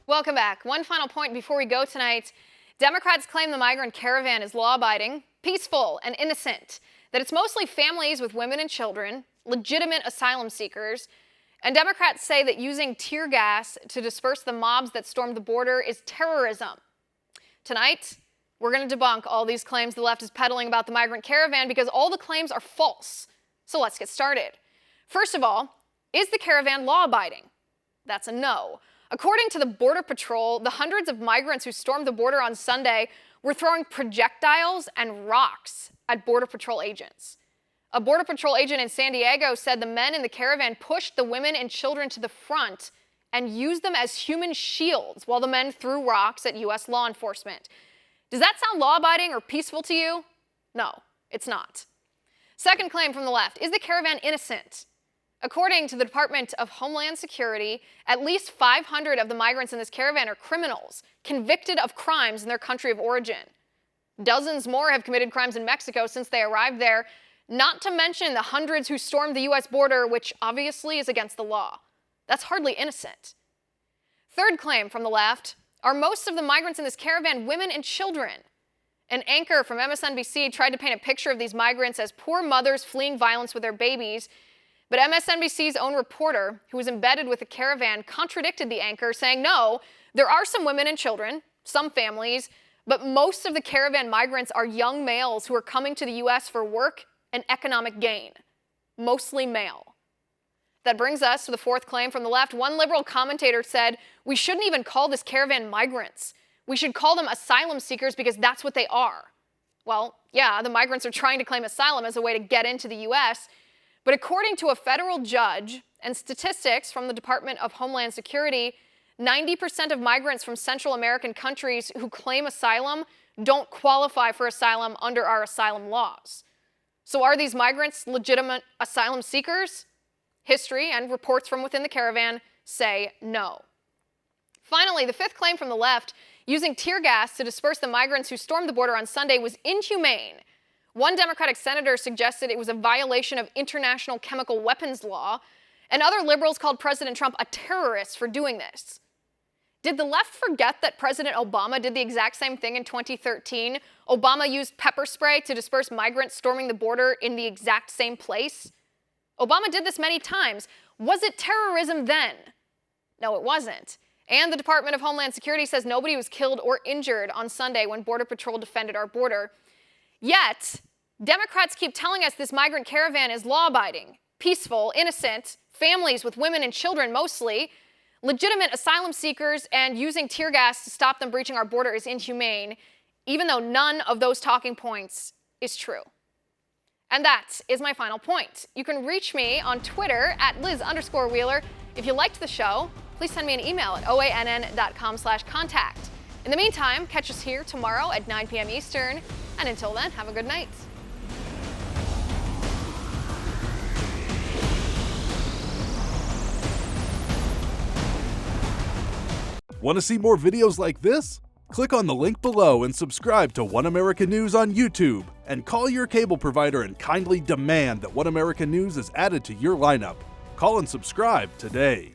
Welcome back. One final point before we go tonight. Democrats claim the migrant caravan is law-abiding, peaceful, and innocent, that it's mostly families with women and children, legitimate asylum seekers, and Democrats say that using tear gas to disperse the mobs that stormed the border is terrorism. Tonight, we're going to debunk all these claims the left is peddling about the migrant caravan because all the claims are false. So let's get started. First of all, is the caravan law-abiding? That's a no. According to the Border Patrol, the hundreds of migrants who stormed the border on Sunday were throwing projectiles and rocks at Border Patrol agents. A Border Patrol agent in San Diego said the men in the caravan pushed the women and children to the front and used them as human shields while the men threw rocks at U.S. law enforcement. Does that sound law-abiding or peaceful to you? No, it's not. Second claim from the left, is the caravan innocent? According to the Department of Homeland Security, at least 500 of the migrants in this caravan are criminals, convicted of crimes in their country of origin. Dozens more have committed crimes in Mexico since they arrived there, not to mention the hundreds who stormed the U.S. border, which obviously is against the law. That's hardly innocent. Third claim from the left, are most of the migrants in this caravan women and children? An anchor from MSNBC tried to paint a picture of these migrants as poor mothers fleeing violence with their babies, but MSNBC's own reporter, who was embedded with the caravan, contradicted the anchor, saying, no, there are some women and children, some families, but most of the caravan migrants are young males who are coming to the U.S. for work and economic gain, mostly male. That brings us to the fourth claim from the left. One liberal commentator said, we shouldn't even call this caravan migrants. We should call them asylum seekers because that's what they are. Well, yeah, the migrants are trying to claim asylum as a way to get into the U.S., but according to a federal judge and statistics from the Department of Homeland Security, 90% of migrants from Central American countries who claim asylum don't qualify for asylum under our asylum laws. So are these migrants legitimate asylum seekers? History and reports from within the caravan say no. Finally, the fifth claim from the left, using tear gas to disperse the migrants who stormed the border on Sunday was inhumane. One Democratic senator suggested it was a violation of international chemical weapons law, and other liberals called President Trump a terrorist for doing this. Did the left forget that President Obama did the exact same thing in 2013? Obama used pepper spray to disperse migrants storming the border in the exact same place? Obama did this many times. Was it terrorism then? No, it wasn't. And the Department of Homeland Security says nobody was killed or injured on Sunday when Border Patrol defended our border. Yet, Democrats keep telling us this migrant caravan is law-abiding, peaceful, innocent, families with women and children mostly, legitimate asylum seekers, and using tear gas to stop them breaching our border is inhumane, even though none of those talking points is true. And that is my final point. You can reach me on Twitter at Liz_Wheeler. If you liked the show, please send me an email at oann.com/contact. In the meantime, catch us here tomorrow at 9 p.m. Eastern. And until then, have a good night. Want to see more videos like this? Click on the link below and subscribe to One America News on YouTube. And call your cable provider and kindly demand that One America News is added to your lineup. Call and subscribe today.